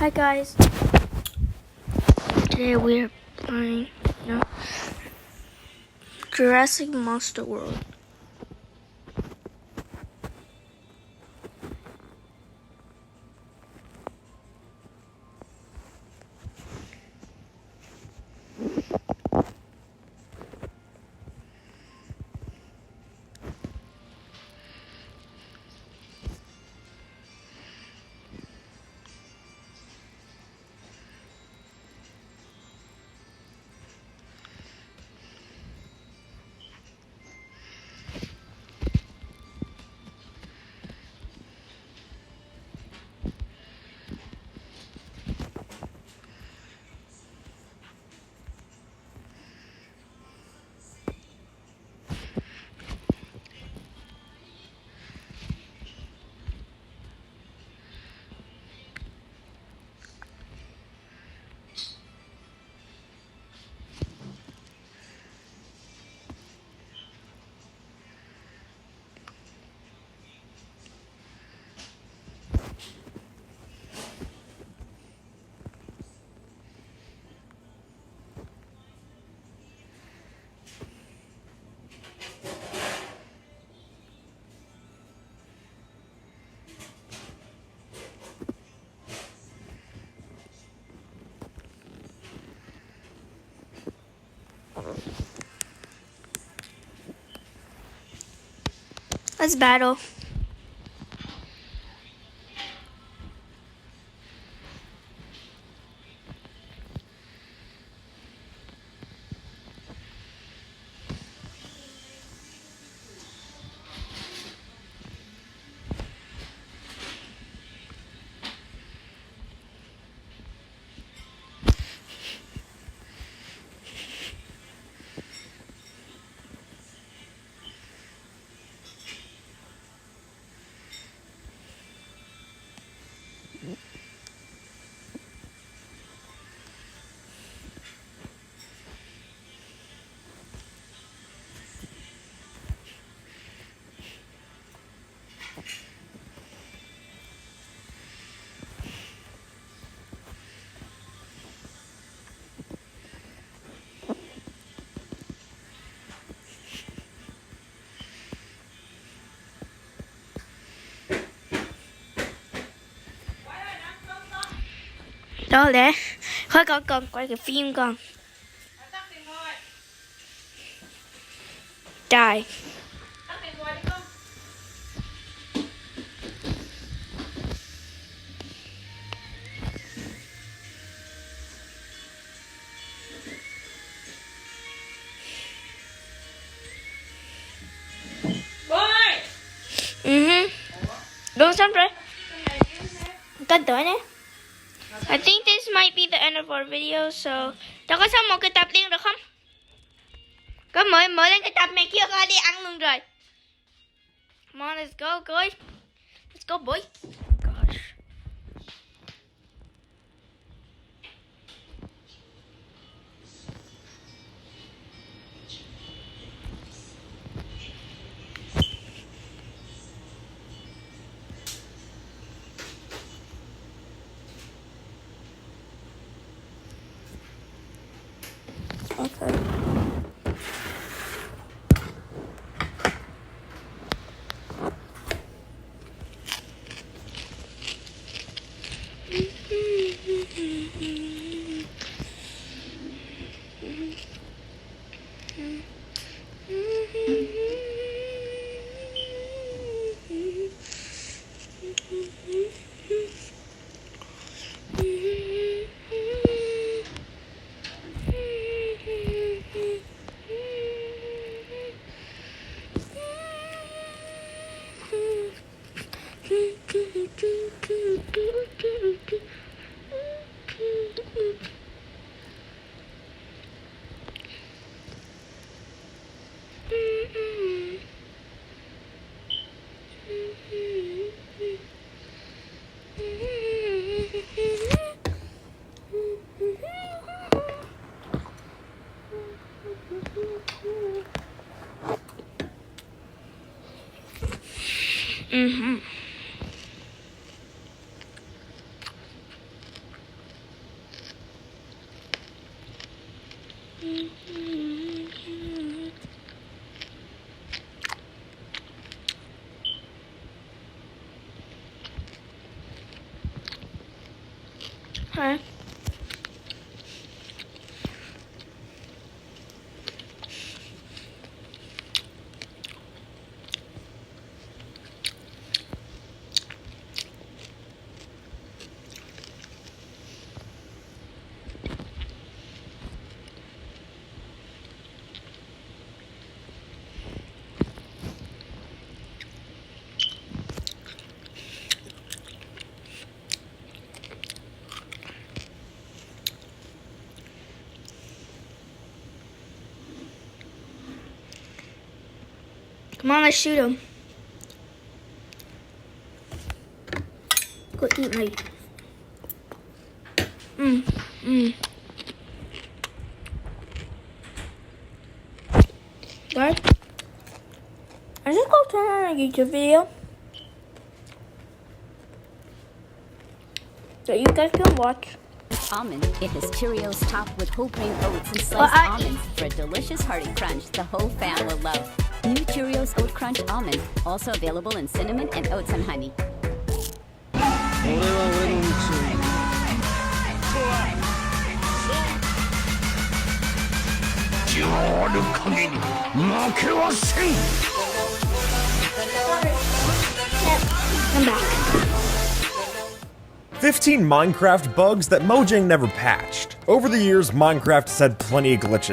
Hi guys. Today we're playing Jurassic Monster World. Let's battle. Đó để thôi con quay cái phim con. Trời. Đúng xong rồi. Cân tới nè. I think this might be the end of our video, so cho có xong một cái tập liền được không? Có mới lên cái tập này kia coi đi ăn luôn rồi. Come on, let's go, guys. Let's go, boy. Oh gosh. Okay. Hi. Come on, let's shoot him. Go eat my. Guys, I just go turn on a YouTube video that you guys can watch. Almond. It has Cheerios topped with whole grain oats and sliced Well, almonds for a delicious hearty crunch the whole fam will love. New Cheerios Oat Crunch Almond, also available in cinnamon and oats and honey. 俺は俺の道を行る限り負けはせん I'm back. 15 Minecraft bugs that Mojang never patched. Over the years, Minecraft has had plenty of glitches.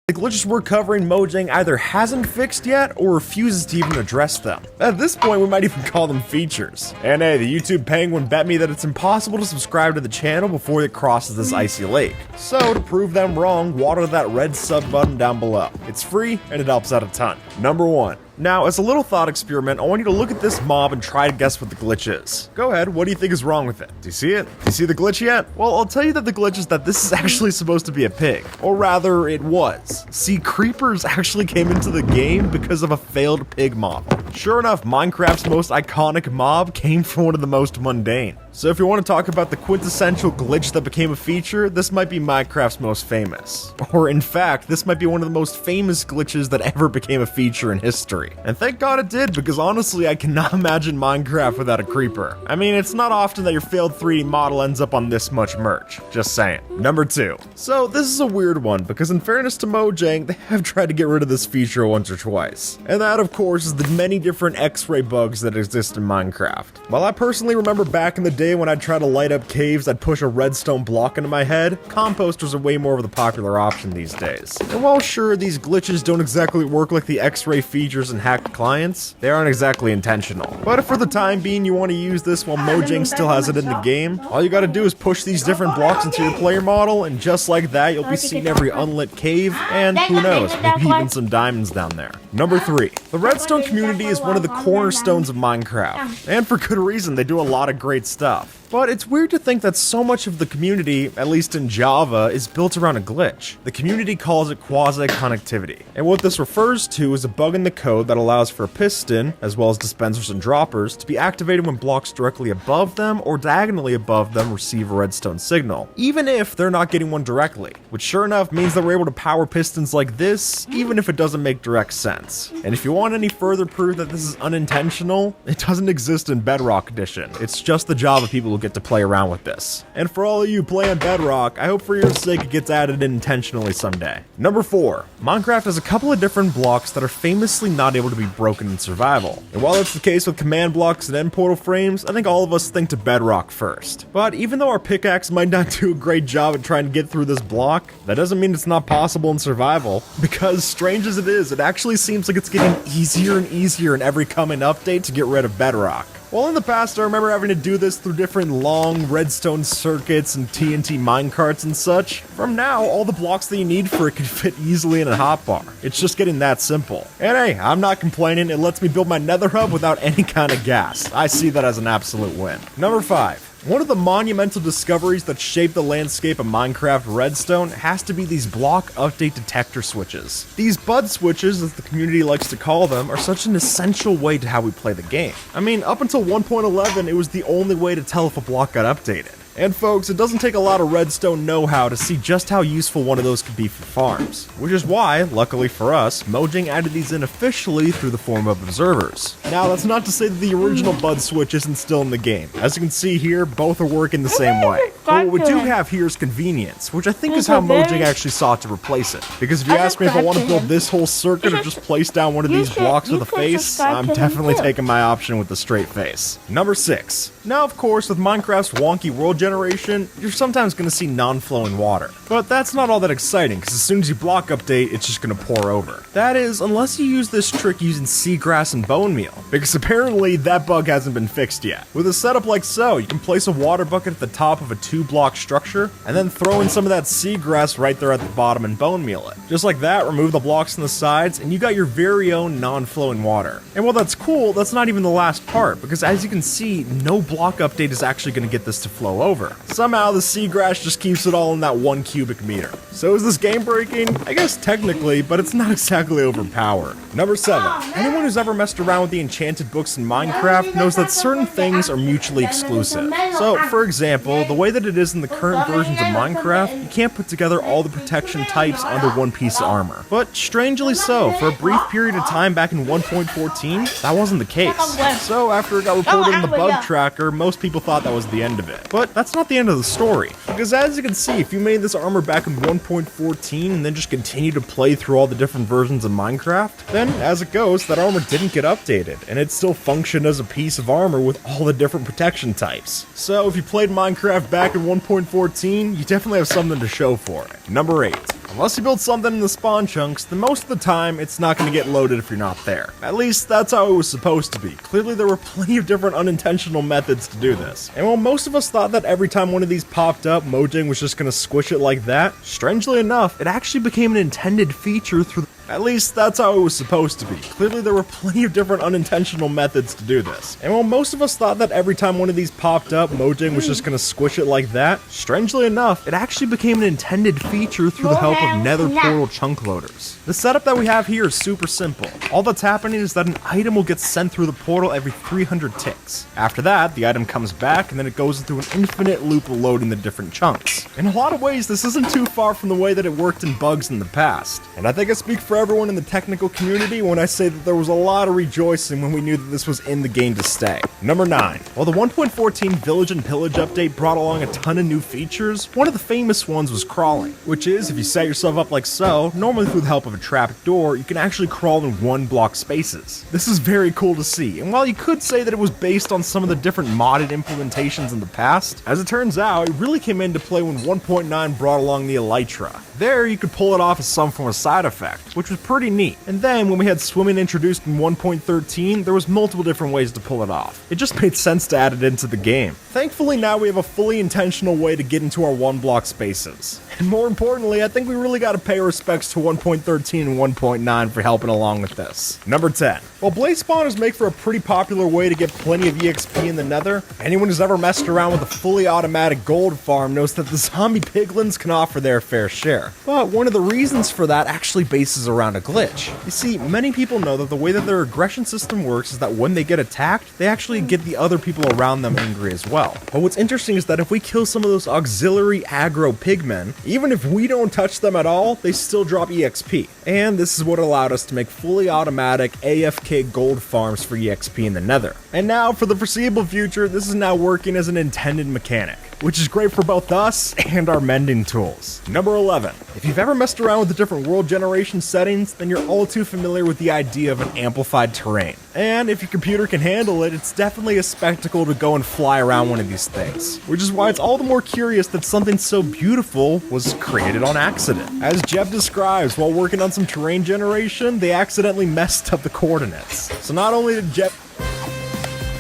The glitches we're covering, Mojang either hasn't fixed yet or refuses to even address them. At this point, we might even call them features. And hey, the YouTube penguin bet me that it's impossible to subscribe to the channel before it crosses this icy lake. So, to prove them wrong, water that red sub button down below. It's free, and it helps out a ton. Number 1. Now, as a little thought experiment, I want you to look at this mob and try to guess what the glitch is. Go ahead, what do you think is wrong with it? Do you see it? Do you see the glitch yet? Well, I'll tell you that the glitch is that this is actually supposed to be a pig. Or rather, it was. See, creepers actually came into the game because of a failed pig model. Sure enough, Minecraft's most iconic mob came from one of the most mundane. So if you want to talk about the quintessential glitch that became a feature, this might be Minecraft's most famous. Or in fact, this might be one of the most famous glitches that ever became a feature in history. And thank God it did, because honestly, I cannot imagine Minecraft without a creeper. I mean, it's not often that your failed 3D model ends up on this much merch. Just saying. Number 2. So this is a weird one, because in fairness to Mojang, they have tried to get rid of this feature once or twice. And that, of course, is the many different X-ray bugs that exist in Minecraft. While I personally remember back in the day when I'd try to light up caves, I'd push a redstone block into my head, composters are way more of the popular option these days. And while sure, these glitches don't exactly work like the X-ray features in hacked clients, they aren't exactly intentional. But if for the time being you want to use this while Mojang still has it in the game, all you gotta do is push these different blocks into your player model, and just like that, you'll be seeing every unlit cave, and who knows, maybe even some diamonds down there. Number 3. The redstone community is one of the cornerstones of Minecraft, and for good reason. They do a lot of great stuff. But it's weird to think that so much of the community, at least in Java, is built around a glitch. The community calls it quasi-connectivity. And what this refers to is a bug in the code that allows for a piston, as well as dispensers and droppers, to be activated when blocks directly above them or diagonally above them receive a redstone signal, even if they're not getting one directly. Which sure enough means that we're able to power pistons like this, even if it doesn't make direct sense. And if you want any further proof that this is unintentional, it doesn't exist in Bedrock Edition. It's just the Java people who get to play around with this. And for all of you playing Bedrock, I hope for your sake it gets added in intentionally someday. Number 4. Minecraft has a couple of different blocks that are famously not able to be broken in survival. And while it's the case with command blocks and end portal frames, I think all of us think to Bedrock first. But even though our pickaxe might not do a great job at trying to get through this block, that doesn't mean it's not possible in survival. Because strange as it is, it actually seems like it's getting easier and easier in every coming update to get rid of Bedrock. Well, in the past, I remember having to do this through different long redstone circuits and TNT minecarts and such. From now, all the blocks that you need for it can fit easily in a hotbar. It's just getting that simple. And hey, I'm not complaining, it lets me build my nether hub without any kind of gas. I see that as an absolute win. Number 5. One of the monumental discoveries that shaped the landscape of Minecraft Redstone has to be these block update detector switches. These bud switches, as the community likes to call them, are such an essential way to how we play the game. I mean, up until 1.11, it was the only way to tell if a block got updated. And folks, it doesn't take a lot of redstone know-how to see just how useful one of those could be for farms. Which is why, luckily for us, Mojang added these in officially through the form of observers. Now, that's not to say that the original bud switch isn't still in the game. As you can see here, both are working the same way. But what we do have here is convenience, which I think is how Mojang actually sought to replace it. Because if you ask me if I want to build this whole circuit or just place down one of these blocks with a face, I'm definitely taking my option with the straight face. Number 6. Now, of course, with Minecraft's wonky world generation, you're sometimes going to see non-flowing water. But that's not all that exciting, because as soon as you block update, it's just going to pour over. That is, unless you use this trick using seagrass and bone meal, because apparently that bug hasn't been fixed yet. With a setup like so, you can place a water bucket at the top of a 2-block structure, and then throw in some of that seagrass right there at the bottom and bone meal it. Just like that, remove the blocks on the sides, and you got your very own non-flowing water. And while that's cool, that's not even the last part, because as you can see, no block update is actually going to get this to flow over. Somehow the seagrass just keeps it all in that 1 cubic meter. So is this game breaking? I guess technically, but it's not exactly overpowered. Number 7. Anyone who's ever messed around with the enchanted books in Minecraft knows that certain things are mutually exclusive. So, for example, the way that it is in the current versions of Minecraft, you can't put together all the protection types under one piece of armor. But strangely so, for a brief period of time back in 1.14, that wasn't the case. So after it got reported in the bug tracker, most people thought that was the end of it. But that's not the end of the story. Because as you can see, if you made this armor back in 1.14 and then just continue to play through all the different versions of Minecraft, then as it goes, that armor didn't get updated, and it still functioned as a piece of armor with all the different protection types. So if you played Minecraft back in 1.14, you definitely have something to show for it. Number 8. Unless you build something in the spawn chunks, then most of the time, it's not going to get loaded if you're not there. At least, that's how it was supposed to be. Clearly, there were plenty of different unintentional methods to do this. And while most of us thought that every time one of these popped up, Mojang was just going to squish it like that, strangely enough, it actually became an intended feature through At least, that's how it was supposed to be. Clearly, there were plenty of different unintentional methods to do this. And while most of us thought that every time one of these popped up, Mojang was just gonna squish it like that, strangely enough, it actually became an intended feature through the help of Nether Portal chunk loaders. The setup that we have here is super simple. All that's happening is that an item will get sent through the portal every 300 ticks. After that, the item comes back, and then it goes into an infinite loop of loading the different chunks. In a lot of ways, this isn't too far from the way that it worked in bugs in the past. And I think I speak for everyone in the technical community when I say that there was a lot of rejoicing when we knew that this was in the game to stay. Number 9. While the 1.14 Village and Pillage update brought along a ton of new features, one of the famous ones was crawling, which is, if you set yourself up like so, normally through the help of a trap door, you can actually crawl in 1-block spaces. This is very cool to see, and while you could say that it was based on some of the different modded implementations in the past, as it turns out, it really came into play when 1.9 brought along the Elytra. There, you could pull it off as some form of side effect, which was pretty neat. And then, when we had swimming introduced in 1.13, there was multiple different ways to pull it off. It just made sense to add it into the game. Thankfully, now we have a fully intentional way to get into our 1-block spaces. And more importantly, I think we really gotta pay respects to 1.13 and 1.9 for helping along with this. Number 10. While blaze spawners make for a pretty popular way to get plenty of EXP in the Nether, anyone who's ever messed around with a fully automatic gold farm knows that the zombie piglins can offer their fair share. But one of the reasons for that actually bases around a glitch. You see, many people know that the way that their aggression system works is that when they get attacked, they actually get the other people around them angry as well. But what's interesting is that if we kill some of those auxiliary aggro pigmen, even if we don't touch them at all, they still drop EXP. And this is what allowed us to make fully automatic AFK gold farms for EXP in the Nether. And now, for the foreseeable future, this is now working as an intended mechanic, which is great for both us and our mending tools. Number 11. If you've ever messed around with the different world generation settings, then you're all too familiar with the idea of an amplified terrain. And if your computer can handle it, it's definitely a spectacle to go and fly around one of these things. Which is why it's all the more curious that something so beautiful was created on accident. As Jeb describes, while working on some terrain generation, they accidentally messed up the coordinates. So not only did Jeb...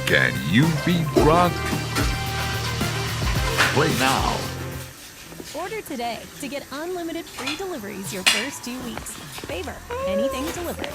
Can you beat Brock? Play now. Order today to get unlimited free deliveries your first 2 weeks. Favor, anything delivered.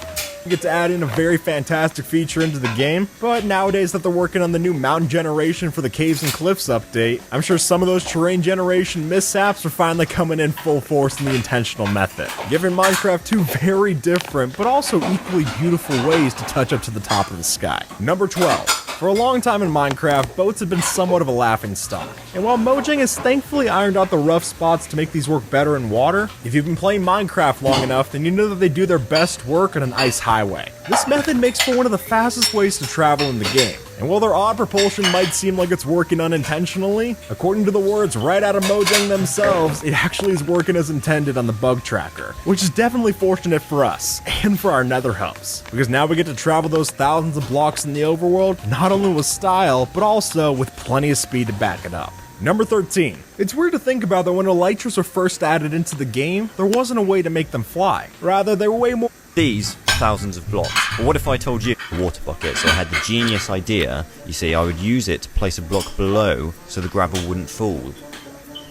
You get to add in a very fantastic feature into the game, but nowadays that they're working on the new mountain generation for the Caves and Cliffs update, I'm sure some of those terrain generation mishaps are finally coming in full force in the intentional method, giving Minecraft two very different, but also equally beautiful ways to touch up to the top of the sky. Number 12. For a long time in Minecraft, boats have been somewhat of a laughingstock. And while Mojang has thankfully ironed out the rough spots to make these work better in water, if you've been playing Minecraft long enough, then you know that they do their best work on an ice highway. This method makes for one of the fastest ways to travel in the game. And while their odd propulsion might seem like it's working unintentionally, according to the words right out of Mojang themselves, it actually is working as intended on the bug tracker, which is definitely fortunate for us, and for our nether hubs, because now we get to travel those thousands of blocks in the overworld, not only with style, but also with plenty of speed to back it up. Number 13. It's weird to think about that when elytras were first added into the game, there wasn't a way to make them fly. Rather, they were way more... These thousands of blocks. But what if I told you a water bucket? So I had the genius idea, you see, I would use it to place a block below so the gravel wouldn't fall.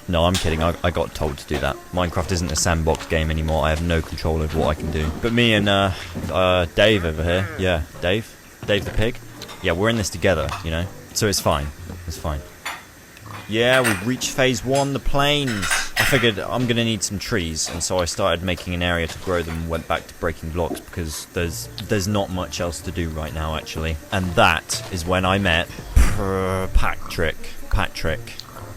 No, I'm kidding, I got told to do that. Minecraft isn't a sandbox game anymore, I have no control over what I can do. But me and Dave over here, yeah, Dave the pig, yeah, we're in this together, you know, so it's fine, it's fine. Yeah, we've reached phase 1, the plains. I figured I'm gonna need some trees, and so I started making an area to grow them and went back to breaking blocks because there's not much else to do right now, actually. And that is when I met Patrick.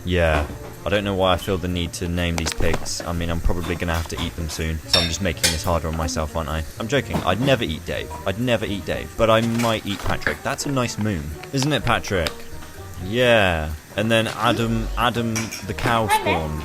Yeah. I don't know why I feel the need to name these pigs. I mean, I'm probably gonna have to eat them soon, so I'm just making this harder on myself, aren't I? I'm joking. I'd never eat Dave. But I might eat Patrick. That's a nice moon. Isn't it, Patrick? Yeah. And then Adam the cow spawned.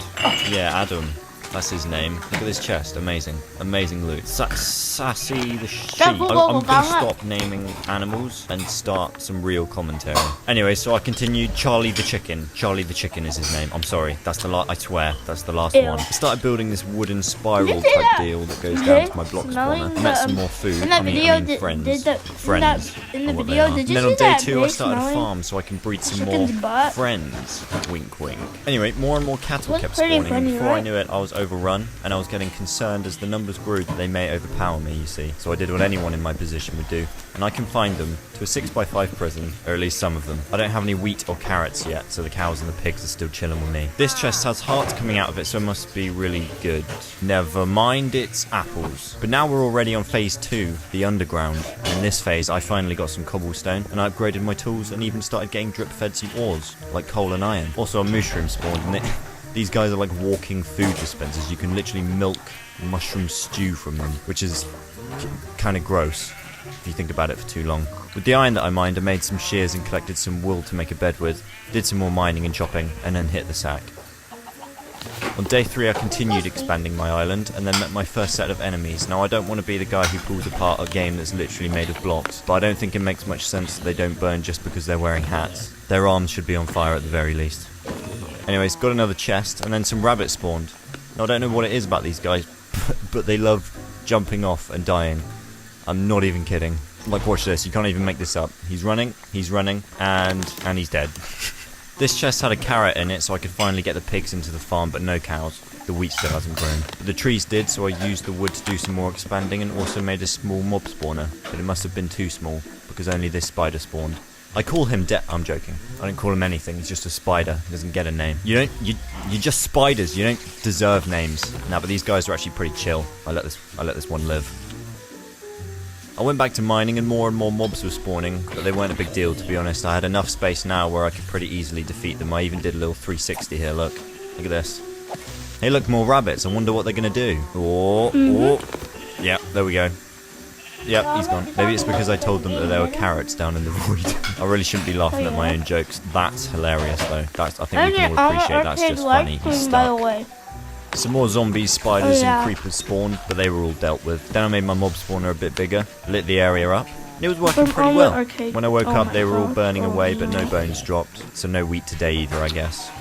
Yeah, Adam. That's his name. Look at this chest. Amazing. Amazing loot. Sassy the sheep. I'm going to stop naming animals and start some real commentary. Anyway, so I continued Charlie the chicken. Charlie the chicken is his name. I'm sorry. That's the last. I swear. That's the last one. I started building this wooden spiral type deal that goes down to my block spawner. Met some more food. I mean friends. Friends. In the video, did you and then see on day that 2 I pig started a smelling farm so I can breed some more chicken's butt? friends. Wink wink. Anyway, more and more cattle Looks kept pretty spawning. funny, Before I right? knew it, I was overrun, and I was getting concerned as the numbers grew that they may overpower me, you see. So I did what anyone in my position would do, and I confined them to a 6x5 prison, or at least some of them. I don't have any wheat or carrots yet, so the cows and the pigs are still chilling with me. This chest has hearts coming out of it, so it must be really good. Never mind, it's apples. But now we're already on phase 2, the underground. And in this phase, I finally got some cobblestone, and I upgraded my tools, and even started getting drip-fed some ores, like coal and iron. Also, a mushroom spawned, and these guys are like walking food dispensers. You can literally milk mushroom stew from them, which is kind of gross if you think about it for too long. With the iron that I mined, I made some shears and collected some wool to make a bed with, did some more mining and chopping, and then hit the sack. On day 3 I continued expanding my island, and then met my first set of enemies. Now I don't want to be the guy who pulls apart a game that's literally made of blocks, but I don't think it makes much sense that they don't burn just because they're wearing hats. Their arms should be on fire at the very least. Anyways, got another chest, and then some rabbits spawned. Now, I don't know what it is about these guys, but they love jumping off and dying. I'm not even kidding. Like, watch this, you can't even make this up. He's running, and he's dead. This chest had a carrot in it, so I could finally get the pigs into the farm, but no cows. The wheat still hasn't grown. But the trees did, so I used the wood to do some more expanding, and also made a small mob spawner. But it must have been too small, because only this spider spawned. I call him I'm joking. I don't call him anything, he's just a spider. He doesn't get a name. You're just spiders, you don't deserve names. Nah, but these guys are actually pretty chill. I let this one live. I went back to mining and more mobs were spawning, but they weren't a big deal, to be honest. I had enough space now where I could pretty easily defeat them. I even did a little 360 here, look. Look at this. Hey look, more rabbits. I wonder what they're gonna do. Oh. Yeah, there we go. Yep, he's gone. Maybe it's because I told them that there were carrots down in the void. I really shouldn't be laughing at my own jokes. That's hilarious, though. I think we can all appreciate that's just funny. He's stuck. Some more zombies, spiders, and creepers spawned, but they were all dealt with. Then I made my mob spawner a bit bigger, lit the area up. It was working pretty well. When I woke up, they were all burning away, but no bones dropped. So no wheat today either, I guess.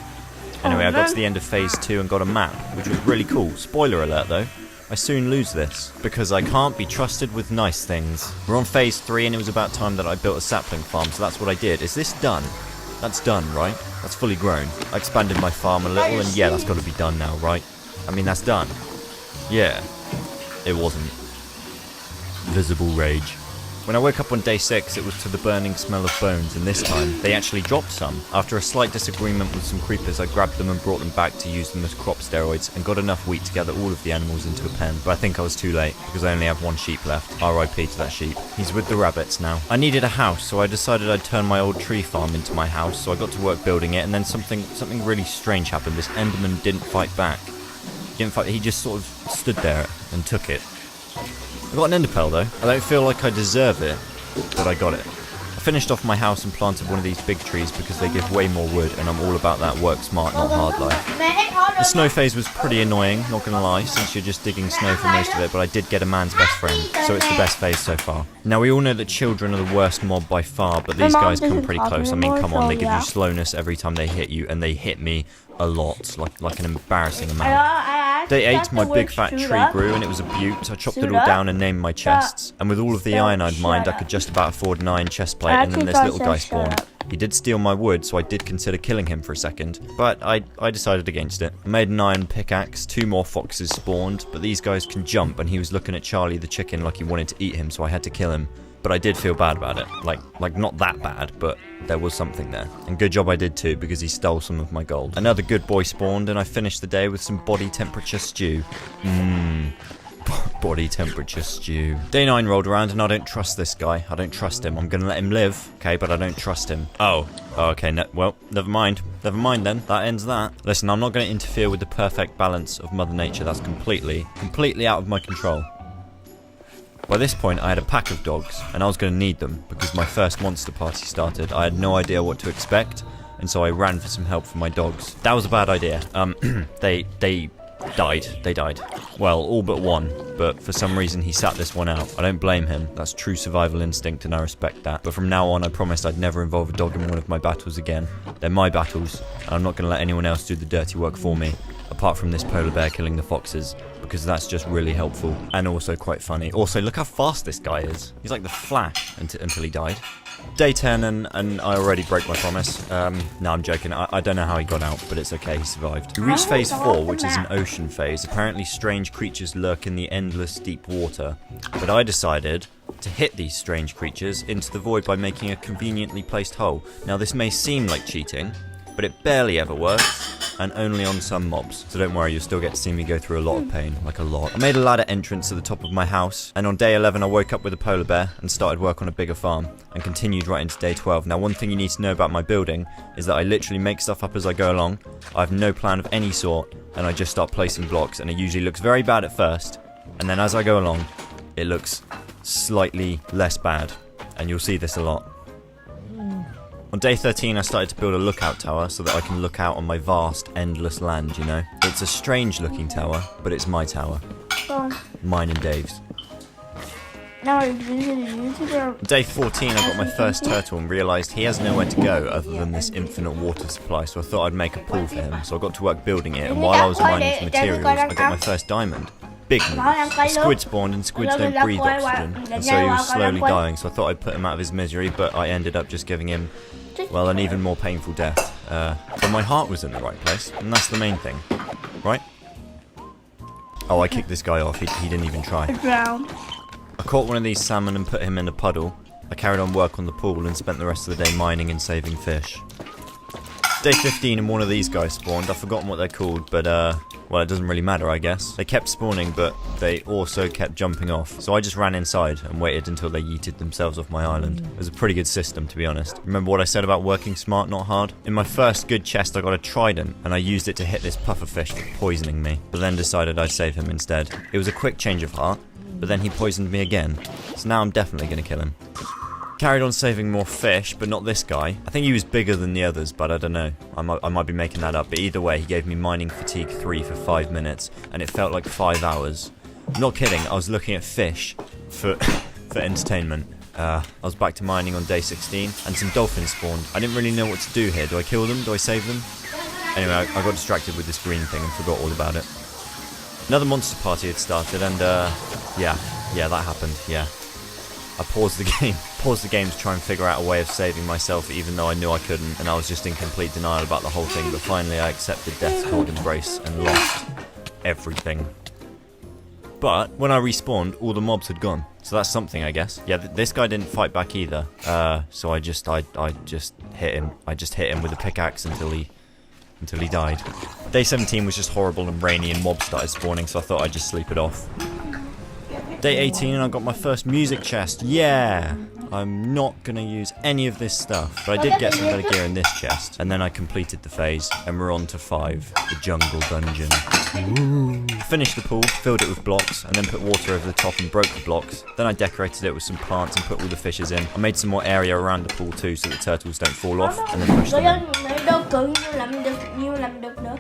Anyway, I got to the end of phase 2 and got a map, which was really cool. Spoiler alert, though. I soon lose this, because I can't be trusted with nice things. We're on phase 3 and it was about time that I built a sapling farm, so that's what I did. Is this done? That's done, right? That's fully grown. I expanded my farm a little and yeah, that's got to be done now, right? I mean, that's done. Yeah. It wasn't. Visible rage. When I woke up on day 6, it was to the burning smell of bones, and this time, they actually dropped some. After a slight disagreement with some creepers, I grabbed them and brought them back to use them as crop steroids, and got enough wheat to gather all of the animals into a pen. But I think I was too late, because I only have one sheep left. RIP to that sheep. He's with the rabbits now. I needed a house, so I decided I'd turn my old tree farm into my house, so I got to work building it, and then something really strange happened. This Enderman didn't fight back. He just sort of stood there and took it. I got an ender pearl though. I don't feel like I deserve it, but I got it. I finished off my house and planted one of these big trees because they give way more wood, and I'm all about that work smart, not hard life. The snow phase was pretty annoying, not gonna lie, since you're just digging snow for most of it, but I did get a man's best friend, so it's the best phase so far. Now we all know that children are the worst mob by far, but these guys come pretty close. I mean, come on, they give you slowness every time they hit you, and they hit me a lot, like an embarrassing amount. Day 8, my big fat tree grew, and it was a beaut. I chopped it all down and named my chests. And with all of the iron I'd mined, I could just about afford an iron chest plate, and then this little guy spawned. He did steal my wood, so I did consider killing him for a second, but I decided against it. I made an iron pickaxe, 2 more foxes spawned, but these guys can jump, and he was looking at Charlie the chicken like he wanted to eat him, so I had to kill him. But I did feel bad about it. Like not that bad, but there was something there. And good job I did too, because he stole some of my gold. Another good boy spawned, and I finished the day with some body temperature stew. Body temperature stew. Day 9 rolled around, and I don't trust this guy. I don't trust him. I'm gonna let him live, okay, but I don't trust him. Oh, okay, well, never mind. Never mind then, that ends that. Listen, I'm not gonna interfere with the perfect balance of Mother Nature. That's completely out of my control. By this point, I had a pack of dogs, and I was going to need them, because my first monster party started. I had no idea what to expect, and so I ran for some help for my dogs. That was a bad idea. They died. Well, all but one, but for some reason he sat this one out. I don't blame him. That's true survival instinct, and I respect that. But from now on, I promised I'd never involve a dog in one of my battles again. They're my battles, and I'm not going to let anyone else do the dirty work for me, apart from this polar bear killing the foxes, because that's just really helpful and also quite funny. Also, look how fast this guy is. He's like the Flash until he died. Day 10 and I already broke my promise. No, I'm joking. I don't know how he got out, but it's okay, he survived. We reached phase 4, which is an ocean phase. Apparently strange creatures lurk in the endless deep water. But I decided to hit these strange creatures into the void by making a conveniently placed hole. Now this may seem like cheating, but it barely ever works, and only on some mobs. So don't worry, you'll still get to see me go through a lot of pain, like a lot. I made a ladder entrance to the top of my house, and on day 11 I woke up with a polar bear and started work on a bigger farm, and continued right into day 12. Now one thing you need to know about my building is that I literally make stuff up as I go along. I have no plan of any sort, and I just start placing blocks, and it usually looks very bad at first, and then as I go along, it looks slightly less bad, and you'll see this a lot. On day 13, I started to build a lookout tower so that I can look out on my vast, endless land, you know? It's a strange looking tower, but it's my tower. Mine and Dave's. Day 14, I got my first turtle and realised he has nowhere to go other than this infinite water supply, so I thought I'd make a pool for him. So I got to work building it, and while I was mining for materials, I got my first diamond. Big move. A squid spawned, and squids don't breathe oxygen, and so he was slowly dying, so I thought I'd put him out of his misery, but I ended up just giving him, well, an even more painful death. But my heart was in the right place, and that's the main thing, right? Oh, I kicked this guy off, he didn't even try. I caught one of these salmon and put him in a puddle. I carried on work on the pool and spent the rest of the day mining and saving fish. Day 15 and one of these guys spawned. I've forgotten what they're called, but well, it doesn't really matter, I guess. They kept spawning, but they also kept jumping off. So I just ran inside and waited until they yeeted themselves off my island. It was a pretty good system, to be honest. Remember what I said about working smart, not hard? In my first good chest, I got a trident, and I used it to hit this pufferfish for poisoning me, but then decided I'd save him instead. It was a quick change of heart, but then he poisoned me again. So now I'm definitely going to kill him. Carried on saving more fish, but not this guy. I think he was bigger than the others, but I don't know. I might be making that up, but either way, he gave me mining fatigue 3 for 5 minutes, and it felt like 5 hours. I'm not kidding, I was looking at fish for entertainment. I was back to mining on day 16, and some dolphins spawned. I didn't really know what to do here. Do I kill them? Do I save them? Anyway, I got distracted with this green thing and forgot all about it. Another monster party had started, and yeah, that happened, yeah. I paused the game to try and figure out a way of saving myself, even though I knew I couldn't, and I was just in complete denial about the whole thing, but finally I accepted death's cold embrace and lost everything. But when I respawned, all the mobs had gone. So that's something, I guess. Yeah, this guy didn't fight back either. So I just hit him. I just hit him with a pickaxe until he died. Day 17 was just horrible and rainy and mobs started spawning, so I thought I'd just sleep it off. Day 18 and I got my first music chest. Yeah! I'm not gonna use any of this stuff, but I did get some better gear in this chest. And then I completed the phase, and we're on to 5, the jungle dungeon. Ooh. Finished the pool, filled it with blocks, and then put water over the top and broke the blocks. Then I decorated it with some plants and put all the fishes in. I made some more area around the pool too, so the turtles don't fall off, and then pushed them in. Đâu cứng như làm được nữa.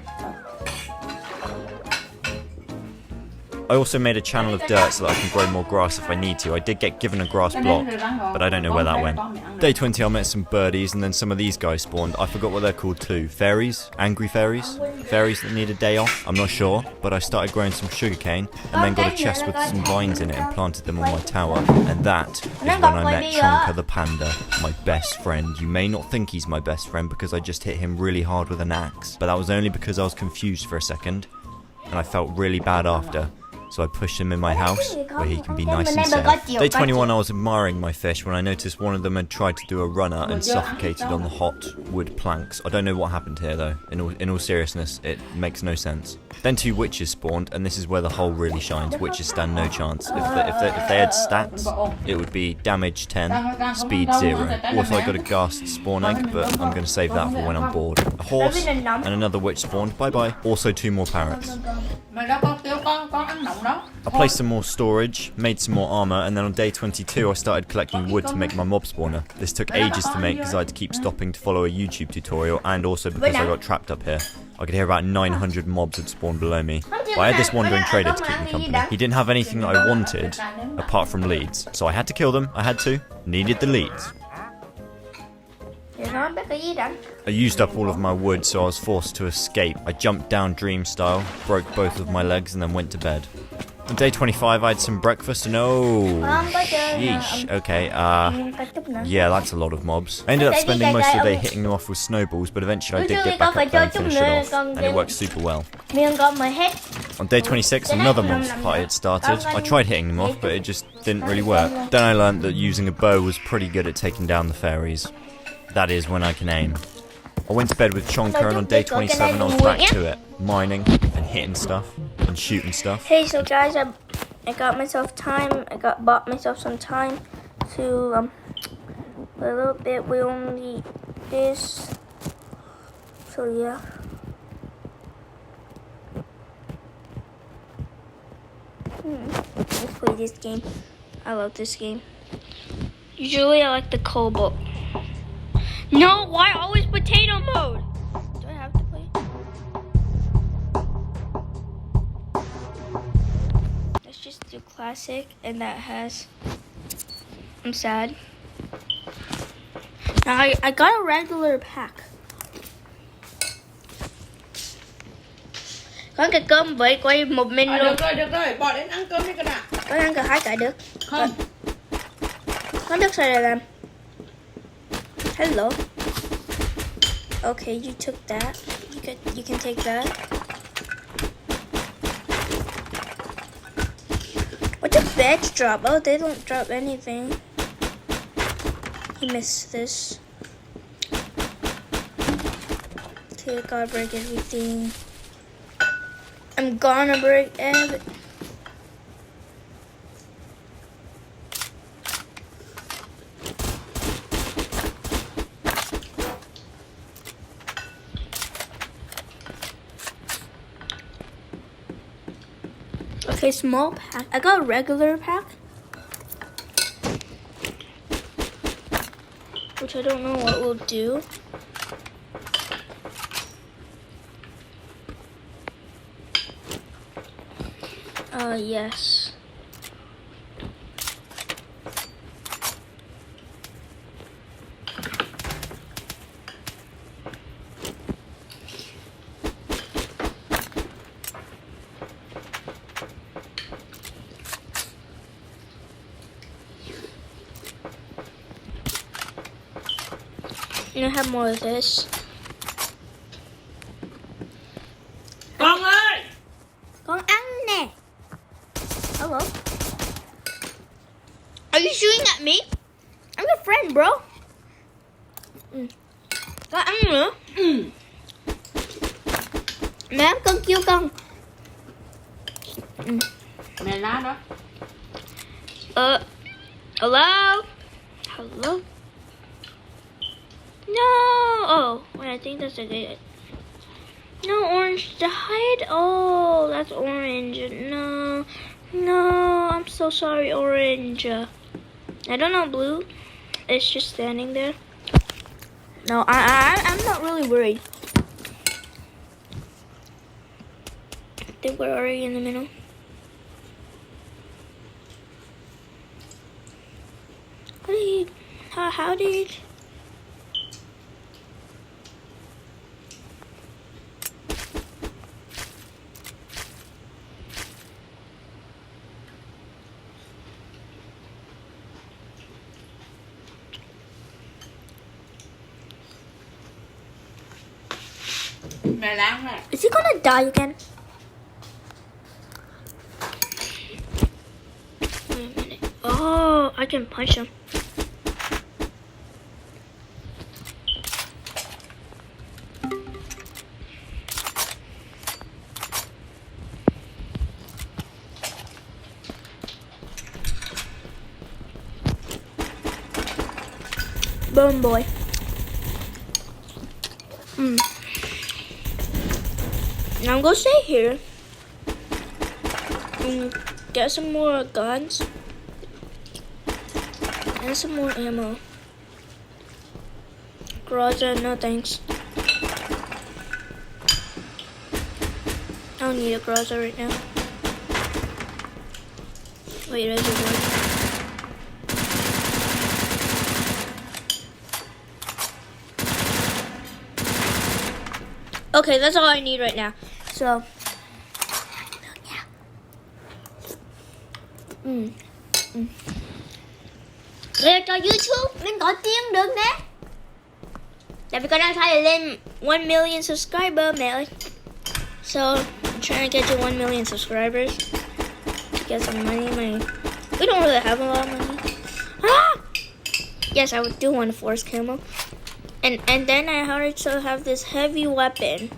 I also made a channel of dirt so that I can grow more grass if I need to. I did get given a grass block, but I don't know where that went. Day 20 I met some birdies and then some of these guys spawned. I forgot what they're called too. Fairies? Angry fairies? Fairies that need a day off? I'm not sure, but I started growing some sugarcane and then got a chest with some vines in it and planted them on my tower. And that is when I met Chonka the panda, my best friend. You may not think he's my best friend because I just hit him really hard with an axe, but that was only because I was confused for a second and I felt really bad after. So I pushed him in my house, where he can be nice and safe. Day 21 I was admiring my fish when I noticed one of them had tried to do a runner and suffocated on the hot wood planks. I don't know what happened here though, in all seriousness, it makes no sense. Then 2 witches spawned, and this is where the hole really shines. Witches stand no chance. If they had stats, it would be damage 10, speed 0. Also I got a ghast spawn egg, but I'm going to save that for when I'm bored. A horse, and another witch spawned, bye bye. Also 2 more parrots. I placed some more storage, made some more armor, and then on day 22 I started collecting wood to make my mob spawner. This took ages to make because I had to keep stopping to follow a YouTube tutorial, and also because I got trapped up here. I could hear about 900 mobs had spawned below me. But I had this wandering trader to keep me company. He didn't have anything that I wanted, apart from leads. So I had to kill them, I had to. Needed the leads. I used up all of my wood, so I was forced to escape. I jumped down dream style, broke both of my legs, and then went to bed. On day 25 I had some breakfast and sheesh, okay, yeah, that's a lot of mobs. I ended up spending most of the day hitting them off with snowballs, but eventually I did get back up there and finish it off, and it worked super well. On day 26 another monster party had started. I tried hitting them off, but it just didn't really work. Then I learned that using a bow was pretty good at taking down the fairies. That is when I can aim. I went to bed with Chonka, and on day 27 I was back to it, mining and hitting stuff and shooting stuff. Hey, so guys, I got myself time. Bought myself some time to a little bit. We only need this. So yeah. Let's play this game. I love this game. Usually I like the cobalt. No, why always potato mode? Do I have to play? Let's just do classic, and that has. I'm sad. Now I got a regular pack. Có cái cơm với quay một mình luôn. Được rồi, bỏ đến ăn cơm đi con ạ. Con ăn cả 2 cái được. Không. Con được sao để làm? Hello. Okay, you took that. You can take that. What did bags drop? Oh, they don't drop anything. He missed this. Okay, gotta break everything. I'm gonna break everything. Okay, small pack. I got a regular pack, which I don't know what we'll do. Yes. And I have more of this. Con ơi! Con ăn nè. kêu con. Mẹ lá đó. Hello? Hello? No! Oh, wait, I think that's a good. No, orange died? Oh, that's orange. No. No, I'm so sorry, orange. I don't know, blue. It's just standing there. No, I'm not really worried. I think we're already in the middle. How did... Mẹ láng này. Is he gonna die again? Wait a minute. Oh, I can punch him. Boom, boy. Now I'm gonna stay here and get some more guns and some more ammo. Garage, no thanks. I don't need a garage right now. Wait, there's a one. Okay, that's all I need right now. So, yeah. Để cho YouTube mình có tiếng được nè. Tại vì con đang try lên 1 million subscriber mẹ ơi. So, I'm trying to get to 1 million subscribers. Get some money. We don't really have a lot of money. Ah! Yes, I do want a force camo. And then I wanted to have this heavy weapon.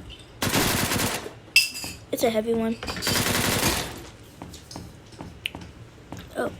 It's a heavy one. Oh.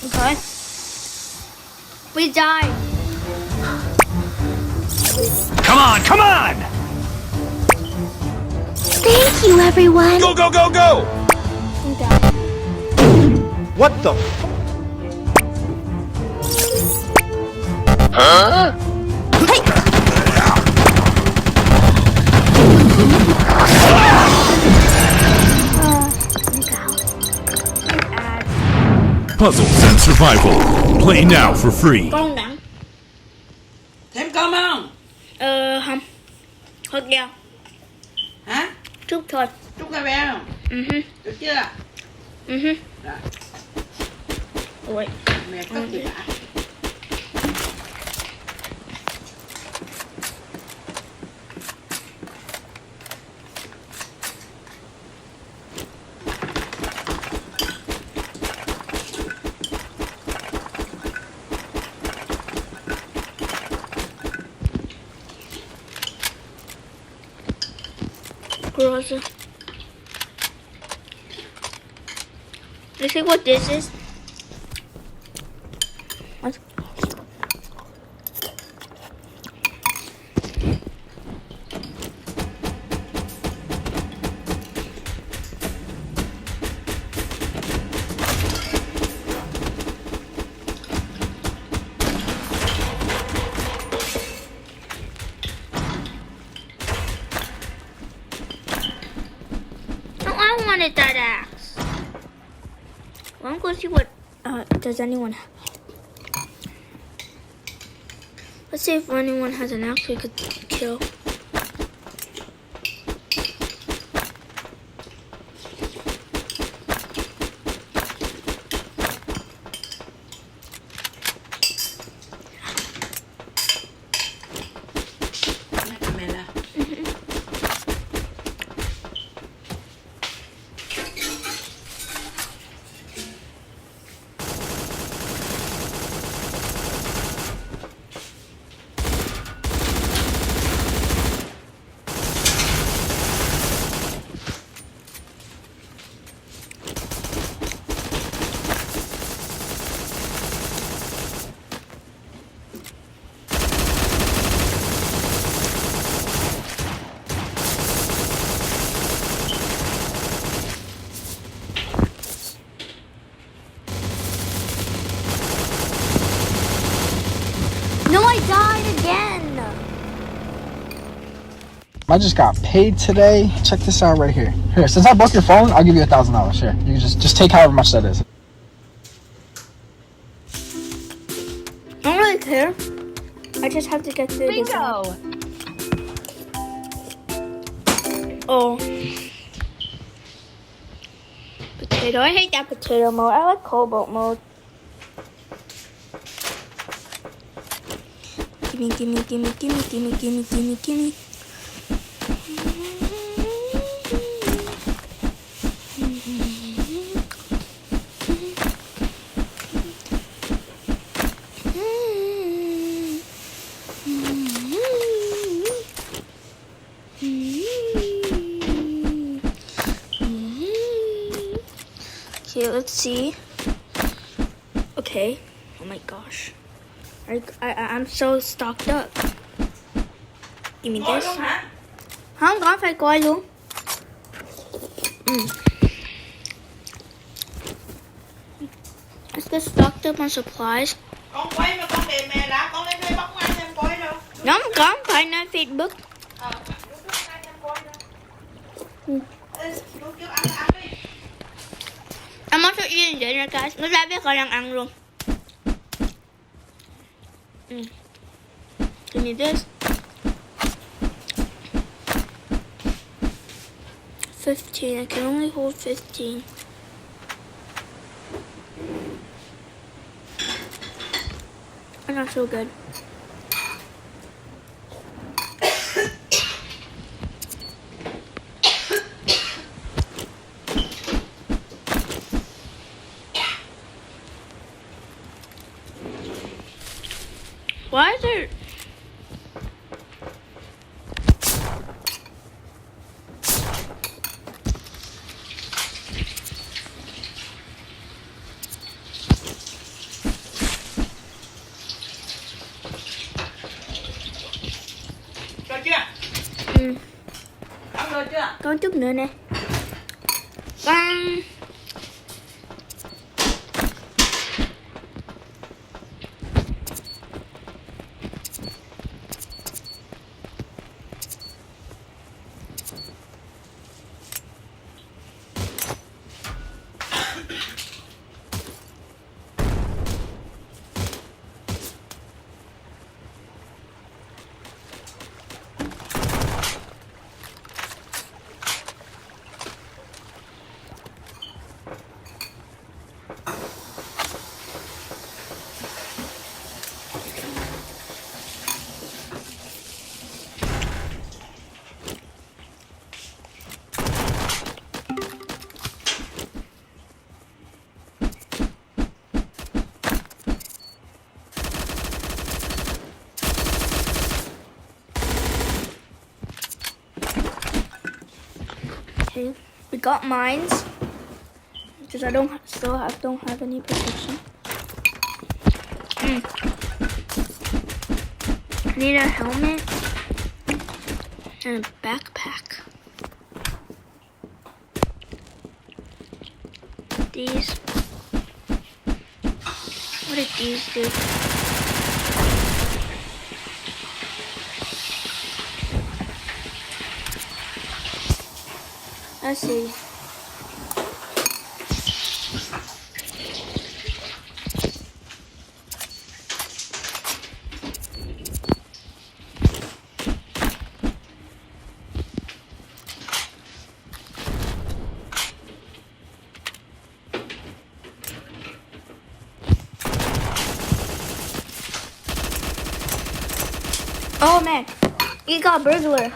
Okay. We died. Come on, come on! Thank you, everyone. Go, go, go, go! We died. What the? Huh? Puzzles and survival. Play now for free. Con đắng. Thêm cơm không? Không. Thôi kìa. Hả? Chút thôi. Chúc cà phê không? Được chưa? Rồi. Ui. Mẹ cất gì hả? Gross. Let's see what this is. What? wanted that axe. Well, I'm going to see what does anyone have. Let's see if anyone has an axe we could kill. Camilla. No, I died again. I just got paid today. Check this out right here. Here, since I broke your phone, I'll give you $1,000. Here, you can just take however much that is. I don't really care. I just have to get through this. Bingo! Oh. Potato. I hate that potato mode. I like cobalt mode. Gimme, gimme, gimme, gimme, gimme, gimme, gimme, gimme. Okay, let's see. Okay. Oh my gosh. I'm so stocked up. Give me this. Không có phải coi luôn. Let's get stocked up on supplies. Con quay mà con để mẹ lá, con lên đây bắt ai em quay đâu. Nó không có phải trên Facebook. Lúc ai em quay đâu. Ê, lúc kêu ăn đi. I'm also eating dinner, guys. Nó ra biết con đang ăn luôn. Give me this. 15. I can only hold 15. I'm not so good. Why is there... Rồi chưa? Ăn rồi chưa? Có chút nữa nè. Con... Okay, we got mines because I don't have any protection. I need a helmet and a backpack. These. What did these do? Let's see. Oh man, he got burglar.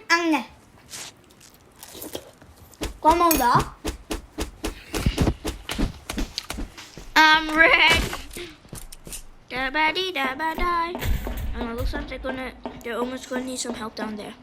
Ăn nè. Có màu đỏ. I'm red. Da ba dee da ba die. It looks like they're almost gonna need some help down there.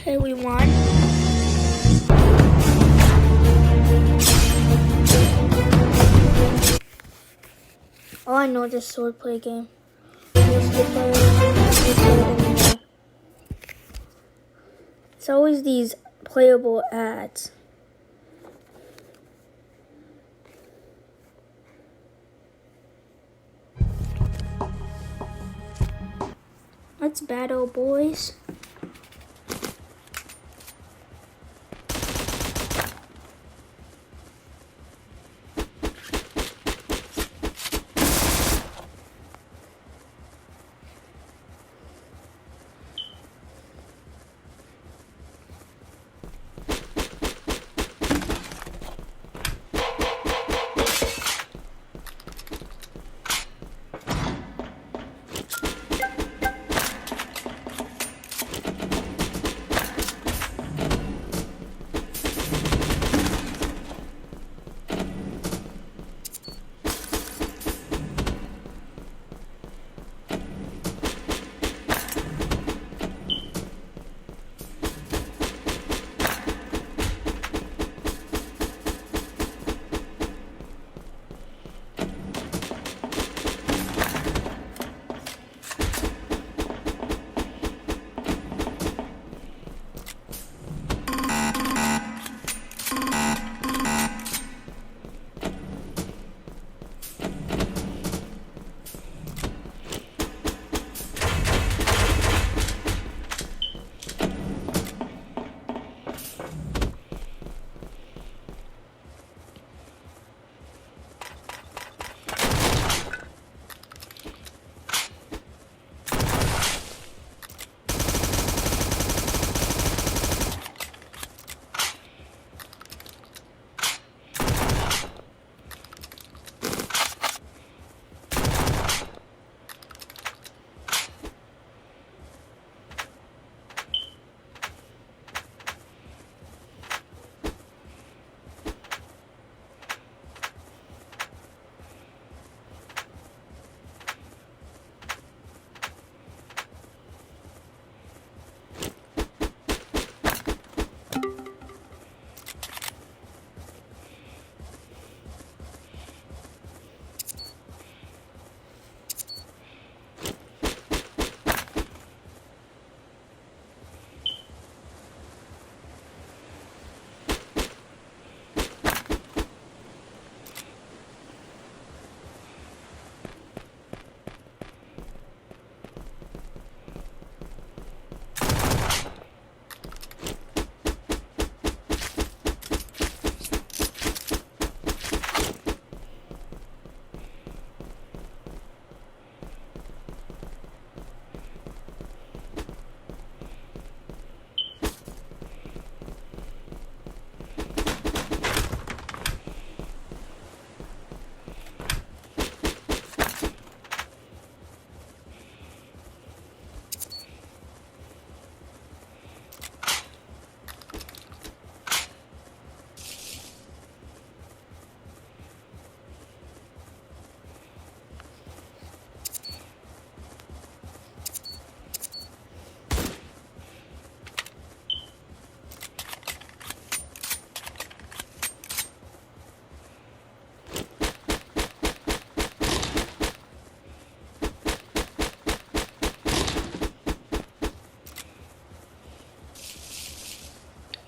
Okay, we won. Oh, I know this swordplay game. It's always these playable ads. Let's battle, boys.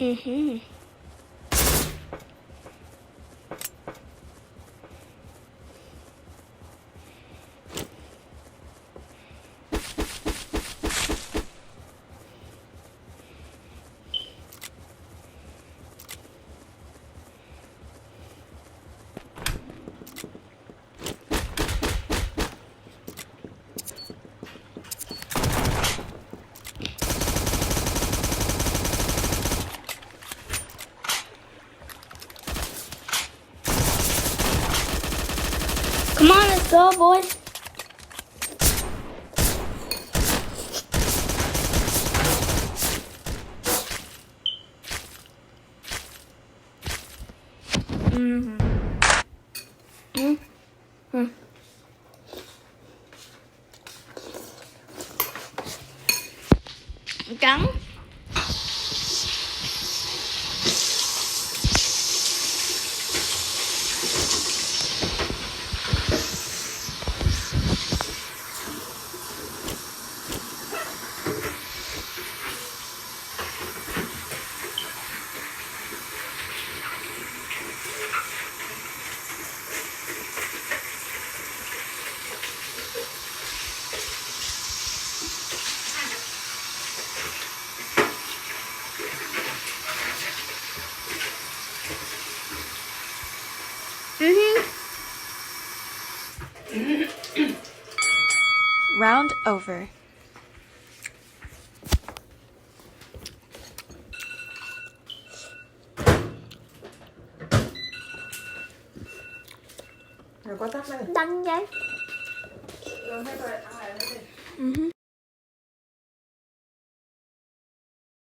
Mm-hmm. Come on, let's go, boys. Trắng. Round over. Rồi có tắt đây. Đăng giấy. Rồi, hết rồi, ăn lại lên đi.